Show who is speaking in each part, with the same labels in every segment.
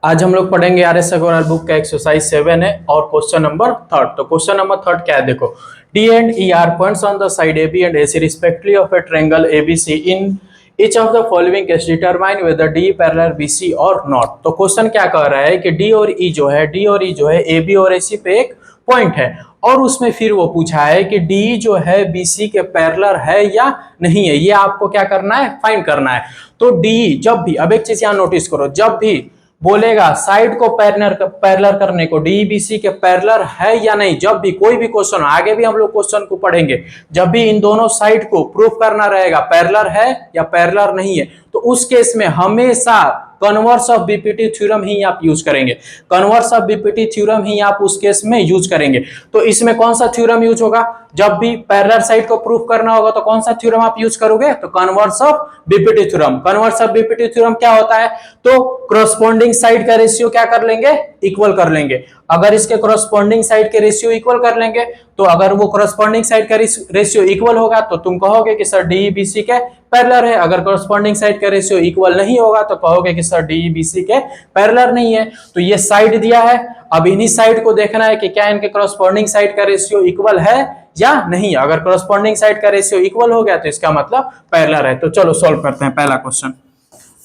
Speaker 1: आज हम लोग पढ़ेंगे आर एस अग्रवाल बुक का एक्सरसाइज 7 है और क्वेश्चन नंबर 3। तो क्वेश्चन नंबर 3 क्या है, देखो D and E are points on the side A B and A C respectively of a triangle ABC in each of the following case determine whether D parallel BC और not. तो question क्या कह रहा है कि D और ई जो है ए बी और ए सी पे एक पॉइंट है और उसमें फिर वो पूछा है कि डी जो है बीसी के पैरेलल है या नहीं है, ये आपको क्या करना है, फाइंड करना है। तो डी जब भी, अब एक चीज यहाँ नोटिस करो, जब भी बोलेगा साइड को पैरेलल करने को डीबीसी के पैरेलल है या नहीं, जब भी कोई भी क्वेश्चन, आगे भी हम लोग क्वेश्चन को पढ़ेंगे, जब भी इन दोनों साइड को प्रूफ करना रहेगा पैरेलल है या पैरेलल नहीं है, तो उस केस में हमेशा कन्वर्स ऑफ बीपीटी थ्योरम ही आप यूज करेंगे। कन्वर्स ऑफ बीपीटी थ्योरम ही आप उस केस में यूज करेंगे। तो इसमें कौन सा थ्योरम यूज होगा, जब भी पैरेलल साइड को प्रूफ करना होगा तो कौन सा थ्योरम आप यूज करोगे, तो converse of BPT theorem. Converse of BPT theorem क्या होता है, तो कॉरस्पॉन्डिंग साइड का रेशियो क्या कर लेंगे, इक्वल कर लेंगे। अगर इसके कॉरस्पॉन्डिंग साइड के रेशियो इक्वल कर लेंगे, तो अगर वो कॉरस्पॉन्डिंग साइड का रेशियो इक्वल होगा तो तुम कहोगे कि सर डी बीसी के पैरेलल है। अगर कॉरस्पॉन्डिंग साइड का रेशियो इक्वल नहीं होगा तो कहोगे कि सर डी बीसी के पैरेलल नहीं है। तो ये साइड दिया है, अब इन्हीं साइड को देखना है कि क्या इनके कॉरस्पॉन्डिंग साइड का रेशियो इक्वल है या नहीं। अगर कॉरस्पॉन्डिंग साइड का रेशियो इक्वल हो गया तो इसका मतलब पैरेलल है। तो चलो सॉल्व करते हैं पहला क्वेश्चन।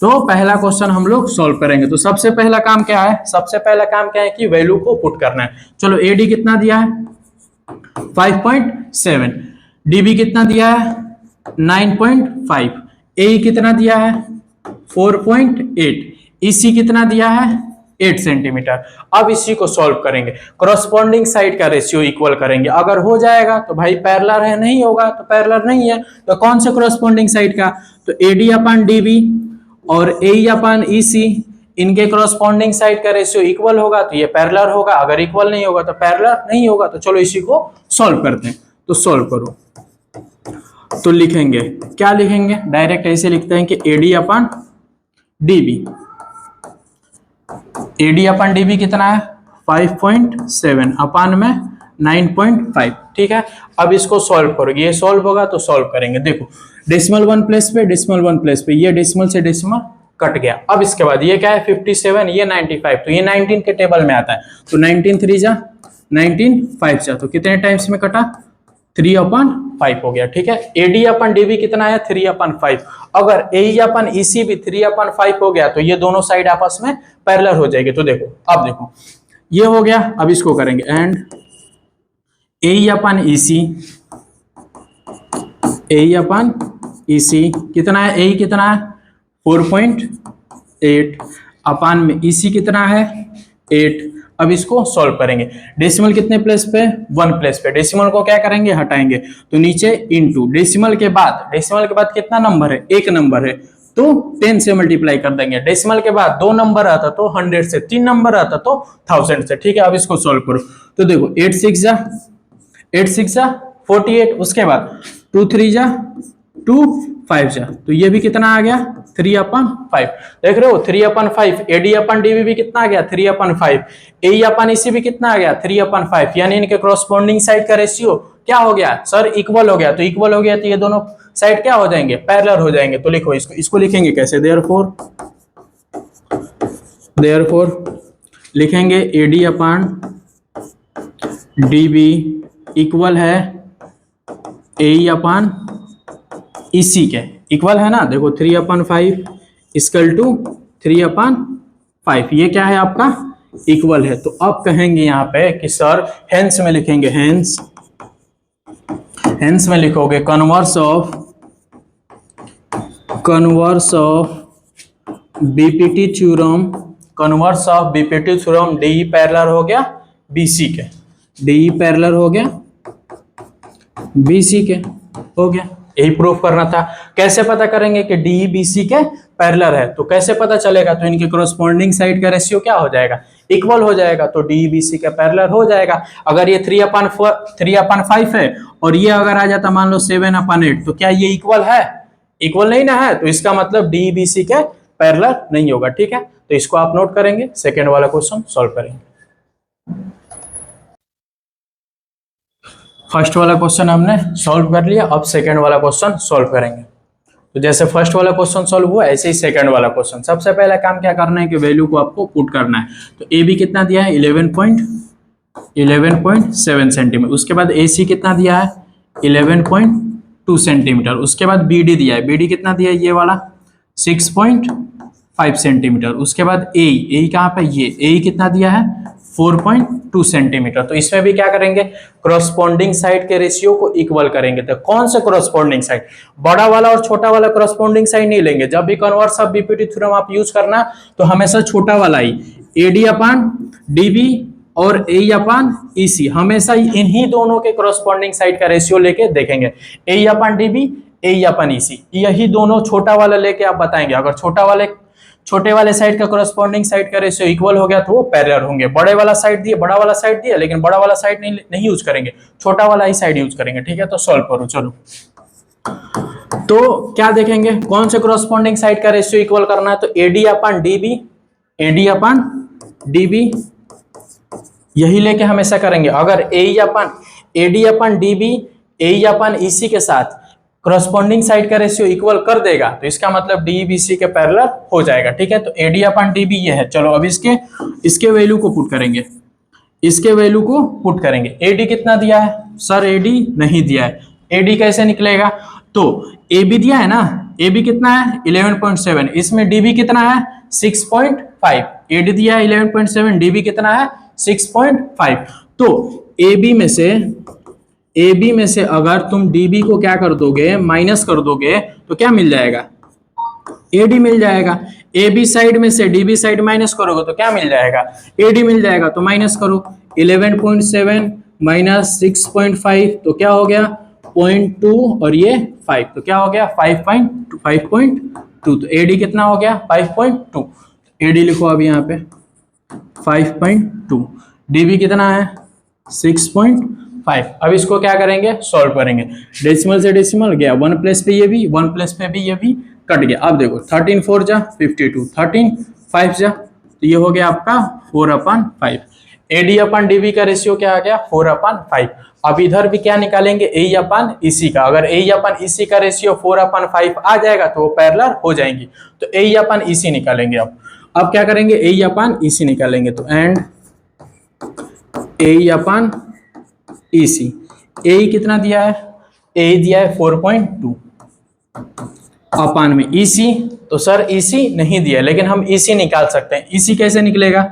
Speaker 1: तो पहला क्वेश्चन हम लोग सॉल्व करेंगे। तो सबसे पहला काम क्या है, सबसे पहला काम क्या है कि वैल्यू को पुट करना है। चलो एडी कितना दिया है 5.7, डीबी कितना दिया है 9.5, ए कितना दिया है 4.8, ईसी कितना दिया है 8 सेंटीमीटर। अब इसी को सॉल्व करेंगे, कॉरस्पॉन्डिंग साइड का रेशियो इक्वल करेंगे। अगर हो जाएगा तो भाई पैरेलल है, नहीं होगा तो पैरेलल नहीं है। तो कौन से कॉरस्पॉन्डिंग साइड का, तो एडी अपन डीबी और ए अपन ईसी, इनके कॉरस्पॉन्डिंग साइड का रेशियो इक्वल होगा तो ये पैरेलल होगा, अगर इक्वल नहीं होगा तो पैरेलल नहीं होगा। तो चलो इसी को सॉल्व करते हैं। तो सॉल्व करो, तो लिखेंगे, क्या लिखेंगे, डायरेक्ट ऐसे लिखते हैं कि AD upon dB, AD upon dB कितना है 5.7 अपन में 9.5, ठीक है। अब इसको सॉल्व करोगे, ये सॉल्व होगा तो सॉल्व करेंगे। देखो डेसिमल 1 प्लेस पे, डेसिमल 1 प्लेस पे, ये डेसिमल से डेसिमल कट गया। अब इसके बाद ये क्या है 57, ये 95, तो ये 19 के टेबल में आता है। तो 19 3 जा 19 5 जा, तो कितने टाइम्स में कटा 3/5 हो गया, ठीक है। एडी अपन डीबी कितना है 3/5। अगर ए अपन ईसी भी 3/5 हो गया तो ये दोनों साइड आपस में पैरेलल हो जाएगी। तो देखो, अब देखो ये हो गया। अब इसको करेंगे and A upon EC, A upon EC कितना है, ए कितना है 4.8 अपान में ईसी कितना है 8। अब इसको सॉल्व करेंगे, डेसिमल कितने प्लेस पे 1 प्लेस पे, डेसिमल को क्या करेंगे हटाएंगे, तो नीचे इनटू डेसिमल के बाद कितना नंबर है, एक नंबर है तो 10 से मल्टीप्लाई कर देंगे। डेसिमल के बाद 2 नंबर आता तो 100 से, 3 नंबर आता तो 1000 से, ठीक है। अब इसको सॉल्व करो, तो देखो 8 6 जा 48, उसके बाद 2 3 जा 2 5 जा, तो ये भी कितना आ गया 3/5। देख रहे हो 3/5। एडी अपन डीबी भी कितना आ गया 3/5, ए अपन ईसी भी कितना आ गया 3/5। यानी इनके कॉरस्पॉन्डिंग साइड का रेशियो क्या हो गया सर, इक्वल हो गया। तो इक्वल हो गया तो ये दोनों साइड क्या हो जाएंगे, पैरेलल हो जाएंगे। तो लिखो इसको लिखेंगे कैसे, देयरफॉर लिखेंगे एडी अपन डीबी इक्वल है ए अपन ईसी के, इक्वल है ना। देखो 3/5 इक्वल टू 3/5, ये क्या है आपका इक्वल है। तो अब कहेंगे यहाँ पे कि सर हेंस में लिखेंगे, हेंस में लिखोगे converse of BPT theorem, converse of BPT theorem D parallel हो गया बीसी के, डी पैरेलल हो गया बीसी के, हो गया। यही प्रूफ करना था। कैसे पता करेंगे कि डी बीसी के पैरेलल है, तो कैसे पता चलेगा, तो इनके कॉरस्पॉन्डिंग साइड का रेशियो क्या हो जाएगा, इक्वल हो जाएगा, तो डी बीसी का पैरेलल हो जाएगा। अगर ये 3/5 है और ये अगर आ जाता मान लो 7/8, तो क्या ये इक्वल है, इक्वल नहीं ना है, तो इसका मतलब डी बीसी के पैरेलल नहीं होगा, ठीक है। तो इसको आप नोट करेंगे, सेकेंड वाला क्वेश्चन सॉल्व करेंगे। फर्स्ट वाला क्वेश्चन हमने सॉल्व कर लिया, अब सेकेंड वाला क्वेश्चन सॉल्व करेंगे। तो जैसे फर्स्ट वाला क्वेश्चन सॉल्व हुआ ऐसे ही सेकंड वाला क्वेश्चन। सबसे पहला काम क्या करना है कि वैल्यू को आपको पुट करना है। तो ए बी कितना दिया है 11.7 सेंटीमीटर। उसके बाद ए सी कितना दिया है 11.2 सेंटीमीटर। उसके बाद बी डी दिया है, बी डी कितना दिया है ये वाला 6.5 सेंटीमीटर। उसके बाद ए कहाँ पे ये ए कितना दिया है 4.2 सेंटीमीटर। तो इसमें भी क्या करेंगे क्रॉसपॉन्डिंग साइड के रेशियो को इक्वल करेंगे। तो कौन से क्रॉसपॉन्डिंग साइड, बड़ा वाला और छोटा वाला क्रॉसपॉन्डिंग साइड नहीं लेंगे। जब भी कन्वर्स ऑफ बीपीटी थ्योरम आप यूज करना तो हमेशा छोटा वाला ही एडी अपान डीबी और ए अपान ईसी, हमेशा इन्हीं दोनों के क्रॉसपॉन्डिंग साइड का रेशियो लेके देखेंगे। ए अपान डीबी ए अपान ईसी, यही दोनों छोटा वाला लेके आप बताएंगे। अगर छोटे वाले साइड का कॉरेस्पॉन्डिंग साइड का रेशियो इक्वल हो गया तो वो पैरेलल होंगे। बड़ा वाला साइड दिया लेकिन बड़ा वाला साइड नहीं यूज करेंगे, छोटा वाला ही साइड यूज करेंगे। ठीक है, तो सॉल्व करो। चलो तो क्या देखेंगे कौन से कॉरेस्पॉन्डिंग साइड का रेशियो इक्वल करना है। तो एडी अपान डीबी यही लेके हमेशा करेंगे। अगर एडी अपान डीबी ए अपान ईसी के साथ कॉरेस्पॉन्डिंग साइड का रेशियो इक्वल कर देगा तो इसका मतलब डीबीसी के पैरेलल हो जाएगा। ठीक है, तो एडी अपान डीबी ये है। चलो अब इसके वैल्यू को पुट करेंगे। एडी कितना दिया है सर, एडी नहीं दिया है। एडी कैसे निकलेगा, तो एबी दिया है ना, एबी कितना है 11.7, इसमें डीबी कितना है 6.5। एडी दिया है 11.7, डीबी कितना है 6.5। तो एबी में से अगर तुम डीबी को क्या कर दोगे माइनस कर दोगे तो क्या मिल जाएगा एडी मिल जाएगा। एबी साइड में से डीबी साइड माइनस करोगे तो क्या मिल जाएगा एडी मिल जाएगा। तो माइनस करो 11.7 माइनस 6.5 तो क्या हो गया 0.2 और ये 5 तो क्या हो गया 5.2। तो एडी कितना हो गया 5.2। एडी लिखो अब यहाँ पे 5.2, डीबी कितना है 6.5। अब इसको क्या करेंगे सॉल्व करेंगे। डेसिमल से डेसिमल गया, 1 प्लेस पे ये भी 1 प्लेस पे भी ये भी कट गया। अब देखो 13 4 जा 52, 13 5 जा तो ये हो गया आपका 4/5। एडी अपान डीबी का रेशियो क्या आ गया 4/5। अब इधर भी क्या निकालेंगे ए अपान ईसी का। अगर ए अपान ईसी का रेशियो 4/5 आ जाएगा तो वो पैरेलल हो जाएंगी। तो ए अपान ईसी निकालेंगे। अब क्या करेंगे ए अपान ईसी निकालेंगे। तो एंड ए अपान ईसी, ए कितना दिया है ए दिया है 4.2 अपान में ईसी। तो सर ईसी नहीं दिया लेकिन हम ईसी निकाल सकते हैं। ईसी कैसे निकलेगा,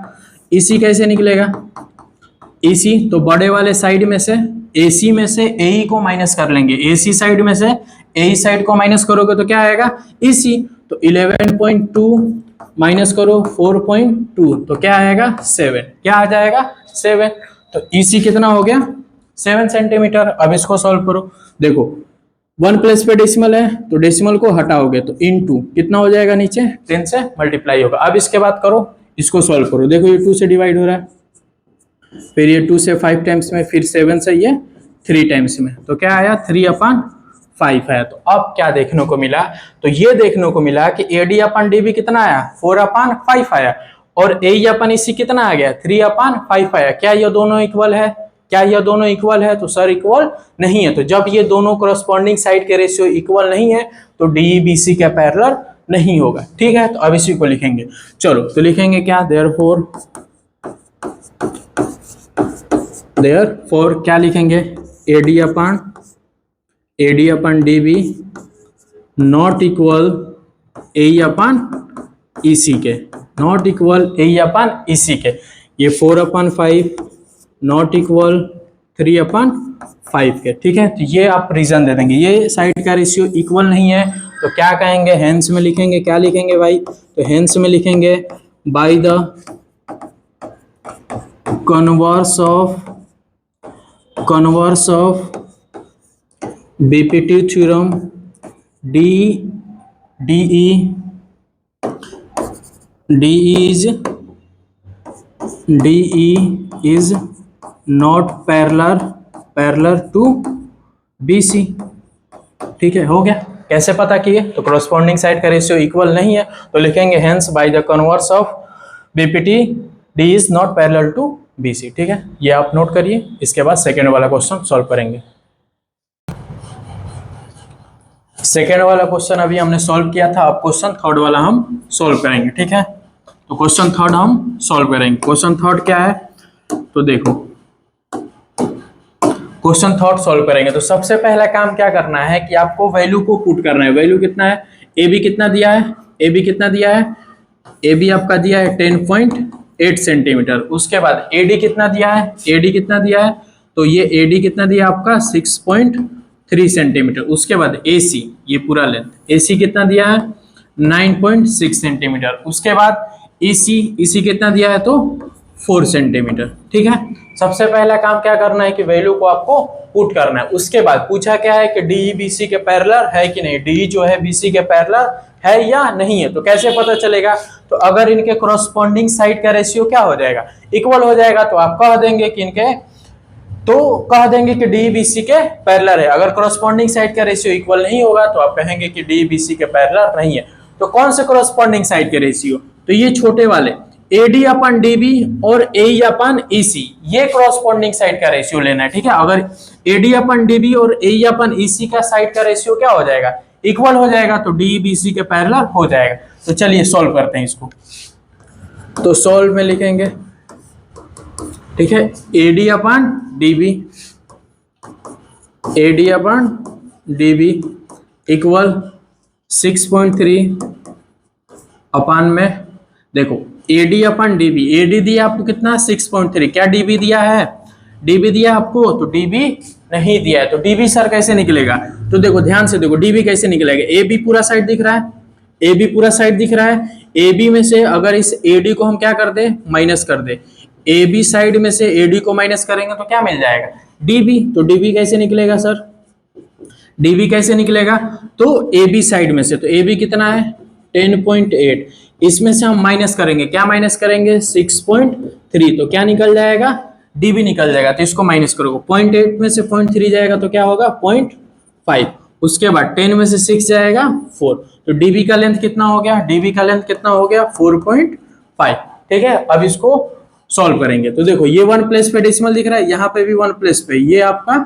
Speaker 1: ईसी तो बड़े वाले साइड में से एसी में से ए को माइनस कर लेंगे। एसी साइड में से ए साइड को माइनस करोगे तो क्या आएगा ईसी। तो 11.2 माइनस करो 4.2 तो क्या आएगा 7। क्या आ जाएगा 7। तो ईसी कितना हो गया 7 सेंटीमीटर। अब इसको सॉल्व करो। देखो 1 प्लेस पे डेसिमल है तो डेसिमल को हटाओगे तो इनटू कितना हो जाएगा नीचे 10 से मल्टीप्लाई होगा। अब इसके बाद करो इसको सॉल्व करो। देखो ये 2 से डिवाइड हो रहा है, फिर ये 2 से 5 टाइम्स में, फिर 7 से ये 3 टाइम्स में। तो क्या आया 3/5 है। तो अब क्या देखने को मिला, तो ये देखने को मिला कि एडी अपान डीबी कितना आया 4/5 आया और ए अपन इसी कितना आ गया 3/5 आया। क्या ये दोनों इक्वल है, तो सर इक्वल नहीं है। तो जब ये दोनों कॉरेस्पॉन्डिंग साइड के रेशियो इक्वल नहीं है तो डीबीसी का पैरेलल नहीं होगा। ठीक है, तो अब इसी को लिखेंगे। चलो तो लिखेंगे क्या देयरफॉर क्या लिखेंगे A D upon D B not equal A upon E C के, not equal A upon E C के। ये 4/5 नॉट इक्वल 3/5 के। ठीक है, तो ये आप रीजन दे देंगे। ये साइड का रेशियो इक्वल नहीं है तो क्या कहेंगे हेंस में लिखेंगे। क्या लिखेंगे भाई, तो हेंस में लिखेंगे by the converse of BPT theorem D is not parallel to BC. ठीक है, हो गया। कैसे पता किए, तो कॉरेस्पॉन्डिंग साइड का रेशियो इक्वल नहीं है तो लिखेंगे hence by the converse of BPT D is not parallel to BC. ठीक है, ये आप नोट करिए। इसके बाद सेकेंड वाला क्वेश्चन सॉल्व करेंगे। सेकेंड वाला क्वेश्चन अभी हमने सॉल्व किया था, अब क्वेश्चन थर्ड वाला हम सॉल्व करेंगे, ठीक है। तो क्वेश्चन थर्ड हम सॉल्व करेंगे। क्वेश्चन थर्ड क्या है, तो देखो क्वेश्चन थर्ड सॉल्व करेंगे तो सबसे पहला काम क्या करना है कि आपको वैल्यू को पुट करना है। वैल्यू कितना है, ए बी कितना दिया है, ए बी कितना दिया है, ए बी आपका दिया है 10.8 सेंटीमीटर। उसके बाद ए डी कितना दिया है, ए डी कितना दिया है, तो ये ए डी कितना दिया आपका 6.3 सेंटीमीटर। उसके बाद ए सी, ये पूरा लेंथ, ए सी कितना दिया है 9.6 सेंटीमीटर। उसके बाद ई सी कितना दिया है, तो 4 सेंटीमीटर, ठीक है। सबसे पहला काम क्या करना है कि वैल्यू को आपको पुट करना है। उसके बाद पूछा क्या है कि डी बी सी के पैरेलल है कि नहीं, डी जो है बी सी के पैरेलल है या नहीं है। तो कैसे पता चलेगा, तो अगर इनके कॉरस्पॉन्डिंग साइड का रेशियो क्या हो जाएगा, इक्वल हो जाएगा, तो आप कह देंगे कि इनके, तो कह देंगे कि डी बी सी के पैरेलल है। अगर कॉरस्पॉन्डिंग साइड का रेशियो इक्वल नहीं होगा तो आप कहेंगे कि डी बी सी के पैरेलल नहीं है। तो कौन से कॉरस्पॉन्डिंग साइड के रेशियो, तो ये छोटे वाले AD अपन DB और AE अपन EC, ये कॉरस्पॉन्डिंग साइड का रेशियो लेना है, ठीक है। अगर AD अपन DB और AE अपन EC का साइड का रेशियो क्या हो जाएगा, इक्वल हो जाएगा, तो DBC के पैरेलल हो जाएगा। तो चलिए सॉल्व करते हैं इसको। तो सॉल्व में लिखेंगे, ठीक है, AD अपन DB इक्वल 6.3 अपान में, देखो AD अपन DB, AD दिया आपको कितना 6.3, क्या DB दिया है, DB दिया आपको, तो DB नहीं दिया है। तो DB सर कैसे निकलेगा, तो देखो ध्यान से देखो DB कैसे निकलेगा, AB पूरा साइड दिख रहा है, AB पूरा साइड दिख रहा है, AB में से अगर इस AD को हम क्या कर दे, माइनस कर दे, AB साइड में से AD को माइनस करेंगे तो क्या मिल जाएगा, DB। तो DB कैसे निकलेगा सर, DB कैसे निकलेगा, तो AB साइड में से, तो AB कितना है 10.8, इसमें से हम माइनस करेंगे, क्या माइनस करेंगे 6.3, तो क्या निकल जाएगा, DB निकल जाएगा। तो इसको माइनस करोगे, 0.8 में से 0.3 जाएगा तो क्या होगा 0.5, उसके बाद 10 में से 6 जाएगा 4, तो DB का लेंथ कितना हो गया, DB का लेंथ कितना हो गया 4.5, ठीक है। अब इसको सॉल्व करेंगे तो देखो ये 1 प्लेस पे डेसिमल दिख रहा है, यहाँ पे भी 1 प्लेस पे, ये आपका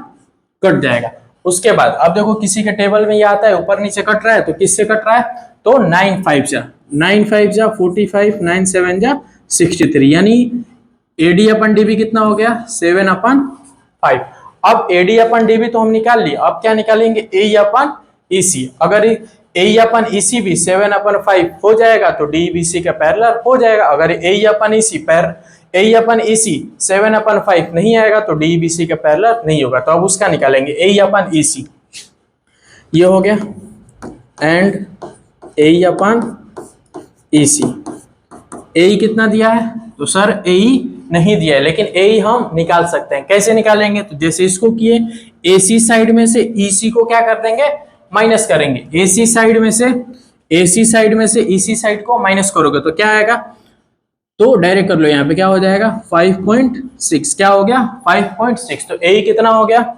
Speaker 1: कट जाएगा। उसके बाद अब देखो किसी के टेबल में ये आता है ऊपर नीचे कट रहा है, तो किससे कट रहा है, तो 9 5 जा 45, 9 7 जा 63, यानी AD अपन DB कितना हो गया 7 अपन 5। अब AD अपन DB तो हम निकाल लिए, अब क्या निकालेंगे AE अपन EC। अगर AE अपन EC भी 7 अपन 5 हो जाएगा तो DBC का पैरेलल हो जाएगा। अगर AE अपन EC 7 अपन 5 नहीं आएगा तो DBC का पैरेलल नहीं होगा, तो अब उसका निकालेंगे AE अपन EC, ये हो गया, and AE upon EC। AE कितना दिया है, तो सर AE नहीं दिया है, लेकिन AE हम निकाल सकते हैं। कैसे निकालेंगे, तो जैसे इसको किए, AC साइड में से EC को क्या कर देंगे, माइनस करेंगे, AC साइड में से EC साइड को माइनस करोगे तो क्या आएगा, तो डायरेक्ट कर लो, यहाँ पे क्या हो जाएगा 5.6, क्या हो गया 5.6। तो AE कितना हो गया,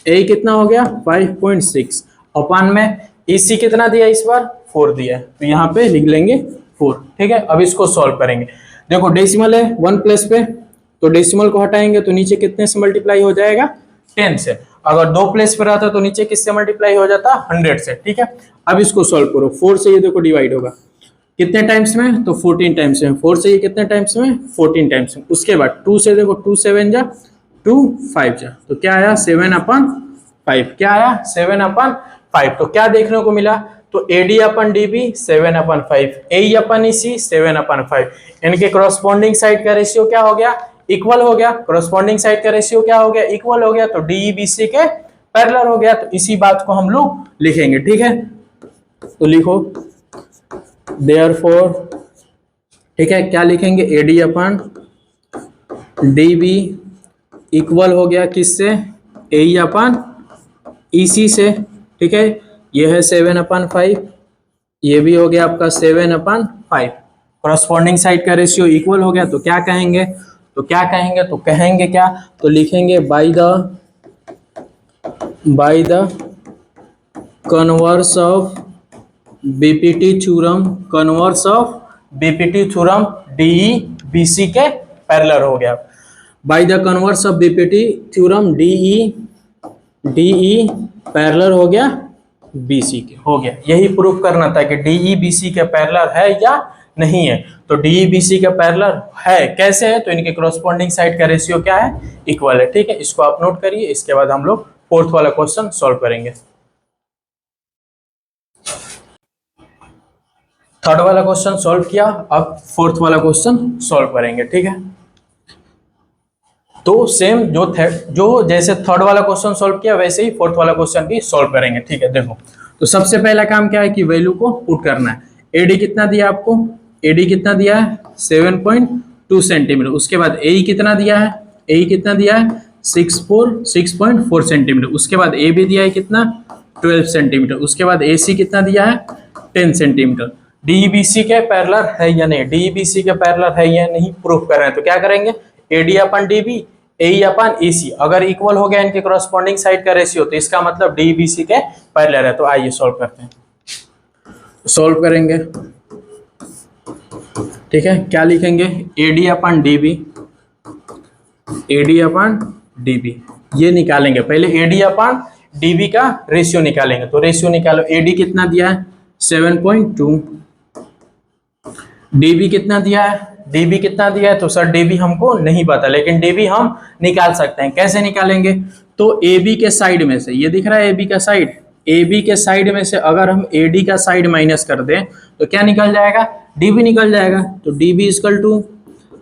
Speaker 1: AE कितना हो गया 5.6 अपान में EC कितना दिया, इस बार 4 दिया है, तो यहाँ पे लिख लेंगे 4, ठीक है। अब इसको सॉल्व करेंगे, देखो डेसिमल है 1 प्लेस पे, तो डेसिमल को हटाएंगे तो नीचे कितने से मल्टीप्लाई हो जाएगा 10 से, अगर 2 प्लेस पे रहता तो नीचे किससे मल्टीप्लाई हो जाता 100 से, ठीक है। अब इसको सॉल्व करो, 4 से ये देखो डिवाइड होगा कितने टाइम्स में, तो 14 टाइम्स में, 4 से ये कितने टाइम्स में 14 टाइम्स में। उसके बाद 2 से देखो 2 7 जा 2 5 जा, तो क्या आया 7 अपन 5, क्या आया 7 अपन 5। तो क्या देखने को मिला, तो AD अपन DB 7 अपन 5, AE अपन EC 7 अपन 5, इनके कॉरस्पॉन्डिंग साइड का रेशियो क्या हो गया, इक्वल हो गया। कॉरस्पॉन्डिंग साइड का रेशियो क्या हो गया, इक्वल हो गया, तो DBC के पैरेलल हो गया। तो इसी बात को हम लोग लिखेंगे, ठीक है। तो लिखो देयरफॉर, ठीक है, क्या लिखेंगे AD अपन DB इक्वल हो गया किससे, AE अपन EC से, ठीक है। ये है 7 अपन 5, ये भी हो गया आपका 7 अपन 5, कॉरस्पॉन्डिंग साइड का रेशियो इक्वल हो गया। तो क्या कहेंगे, तो कहेंगे क्या, तो लिखेंगे by the converse of BPT theorem DE/BC के पैरेलल हो गया। Bye the converse of BPT theorem DE parallel हो गया BC के, हो गया। यही प्रूफ करना था कि DE BC के पैरेलल है या नहीं है। तो DE BC के पैरेलल है, कैसे है, तो इनके कॉरस्पॉन्डिंग साइड का रेशियो क्या है, इक्वल है। ठीक है, इसको आप नोट करिए। इसके बाद हम लोग फोर्थ वाला क्वेश्चन सॉल्व करेंगे। थर्ड वाला क्वेश्चन सॉल्व किया, अब फोर्थ वाला क्वेश्चन सॉल्व करेंगे। ठीक है, तो सेम जो जैसे थर्ड वाला क्वेश्चन सॉल्व किया वैसे ही फोर्थ वाला क्वेश्चन भी सॉल्व करेंगे। ठीक है, देखो तो सबसे पहला काम क्या है कि वैल्यू को पुट करना है। एडी कितना दिया आपको, एडी कितना दिया है 7.2 सेंटीमीटर। उसके बाद एई कितना दिया है, एई कितना दिया है 6.4 सेंटीमीटर। उसके बाद ए भी दिया है कितना 12 सेंटीमीटर। उसके बाद AC कितना दिया है 10 सेंटीमीटर। DEBC के पैरेलल है या नहीं, DEBC के पैरेलल है या नहीं प्रूफ कर रहे हैं, तो क्या करेंगे AD अपन DB, AE अपन EC, अगर इक्वल हो गया इनके कॉरस्पॉन्डिंग साइड का रेशियो तो इसका मतलब DEBC के पैरेलल है। तो आइए सॉल्व करते हैं, सॉल्व करेंगे। ठीक है, क्या लिखेंगे AD अपन DB, AD अपन DB ये निकालेंगे। पहले AD अपन DB का रेशियो निकालेंगे। तो रेशियो निकालो, AD कितना दिया है 7.2, DB कितना दिया है, DB कितना दिया है, तो सर DB हमको नहीं पता, लेकिन DB हम निकाल सकते हैं। कैसे निकालेंगे, तो AB के साइड में से, ये दिख रहा है AB का साइड, AB के साइड में से अगर हम AD का साइड माइनस कर दें तो क्या निकल जाएगा, DB निकल जाएगा। तो DB इक्वल टू,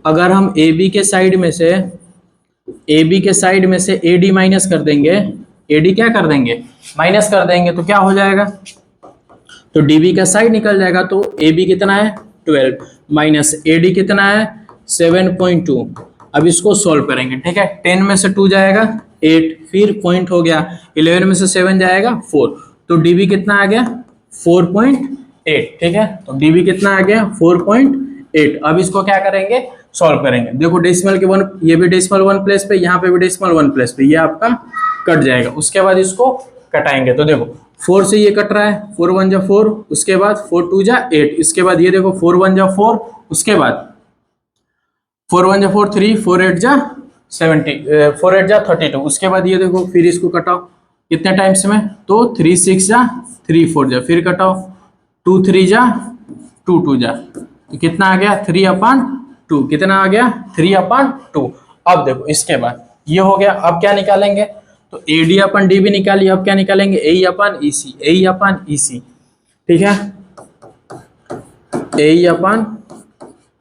Speaker 1: अगर हम AB के साइड में से, AB के साइड में से AD माइनस कर देंगे, AD क्या कर देंगे माइनस कर देंगे, तो क्या हो जाएगा, तो DB का साइड निकल जाएगा। तो AB कितना है 12 माइनस AD कितना है 7.2। अब इसको सॉल्व करेंगे। ठीक है, 10 में से 2 जाएगा 8, फिर पॉइंट हो गया, 11 में से 7 जाएगा 4, तो DB कितना आ गया 4.8। ठीक है, तो DB कितना आ गया 4.8। अब इसको क्या करेंगे सॉल्व करेंगे। देखो डेसिमल के 1, ये भी डेसिमल 1 प्लेस पे, यहाँ पे भी डेसिमल 1 प्लेस पे, ये आपका कट जाएगा। उसके बाद इसको कटाएंगे। तो देखो 4 से ये कट रहा है, 4 1 जा 4, उसके बाद 4 2 जा 8, इसके बाद ये देखो 4 1 जा 4, उसके बाद 4 1 जा 4 3, 4 8 जा 32, उसके बाद ये देखो फिर इसको कटाओ कितने टाइम्स में, तो 3 6 जा 3 4 जा, फिर कटाओ 2 3 जा 2 2 जा, तो कितना आ गया 3/2, कितना आ गया 3/2। अब देखो इसके बाद ये हो गया। अब क्या निकालेंगे, तो AD अपन DB निकालिए। अब क्या निकालेंगे AE अपन EC, AE अपन EC। ठीक है, AE अपन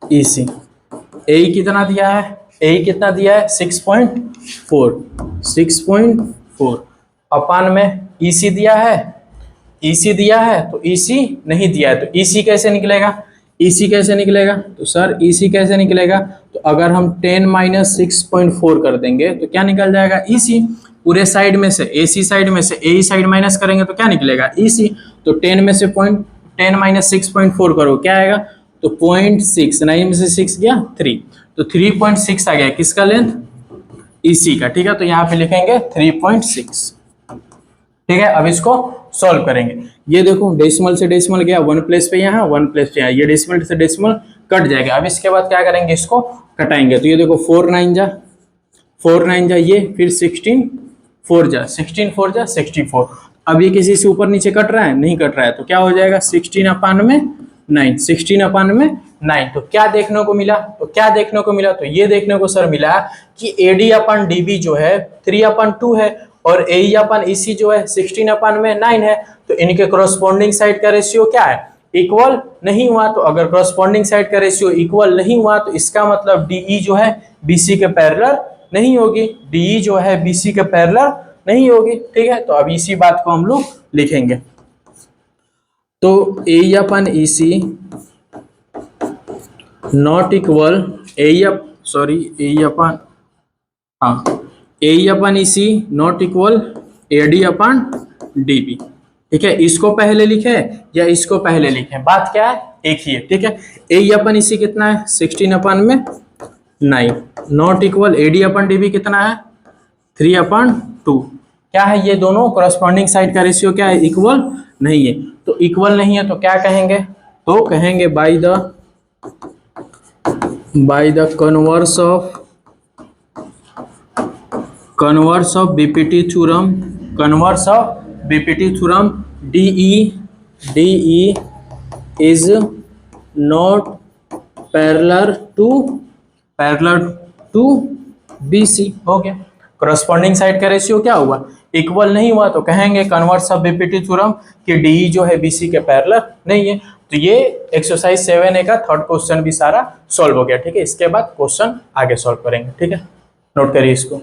Speaker 1: EC, AE कितना दिया है, AE कितना दिया है 6.4 अपन में EC दिया है, EC दिया है, तो EC नहीं दिया है, तो EC कैसे निकलेगा, EC कैसे निकलेगा, तो सर EC कैसे निकलेगा, तो अगर हम 10 माइनस 6.4 कर देंगे तो क्या निकल जाएगा EC। पूरे साइड में से AC साइड में से AE साइड माइनस करेंगे तो क्या निकलेगा EC। तो 10 में से 10 माइनस 6.4 करो, क्या आएगा, तो 0.6, 9 में से 6 गया 3, तो 3.6 आ गया किसका लेंथ, EC का। ठीक है, तो यहाँ पे लिखेंगे 3.6। ठीक है, अब इसको सॉल्व करेंगे। ये देखो डेसिमल से डेसिमल गया 1 प्लेस पे, यहाँ 1 प्लेस पे यहाँ, ये डेसिमल से डेसिमल कट जाएगा। अब इसके बाद क्या करेंगे, इसको कटाएंगे। तो ये देखो 4 9 जा ये, फिर 16 4 जा 64। अब ये किसी से ऊपर नीचे कट रहा है, नहीं कट रहा है, तो क्या हो जाएगा 16/9, 16/9। तो क्या देखने को मिला, तो ये देखने को सर मिला कि AD अपन DB जो है 3/2 है और AE अपन EC जो है 16/9 है। तो इनके कॉरस्पॉन्डिंग साइड का रेशियो क्या है, इक्वल नहीं हुआ। तो अगर कॉरस्पॉन्डिंग साइड का रेशियो इक्वल नहीं हुआ तो इसका मतलब DE जो है BC के पैरेलल नहीं होगी, DE जो है BC के पैरेलल नहीं होगी। ठीक है, तो अब इसी बात को हम लोग लिखेंगे। तो AE upon EC not equal AE upon EC not equal AD upon DB। ठीक है, इसको पहले लिखे या इसको पहले लिखे, बात क्या है एक ही है। ठीक है, AE अपन EC कितना है 16/9, not equal AD upon DB कितना है 3/2। क्या है, ये दोनों कॉरस्पॉन्डिंग साइड का रेशियो क्या है, इक्वल नहीं है। तो इक्वल नहीं है तो क्या कहेंगे, तो कहेंगे bye the converse of BPT theorem DE is not parallel to BC। हो गया। करस्पॉन्डिंग साइड का रेशियो क्या हुआ, इक्वल नहीं हुआ, तो कहेंगे कन्वर्स ऑफ बीपीटी थ्योरम कि DE जो है BC के पैरेलल नहीं है। तो ये एक्सरसाइज 7A का थर्ड क्वेश्चन भी सारा सॉल्व हो गया। ठीक है, इसके बाद क्वेश्चन आगे सॉल्व करेंगे। ठीक है, नोट करिए इसको।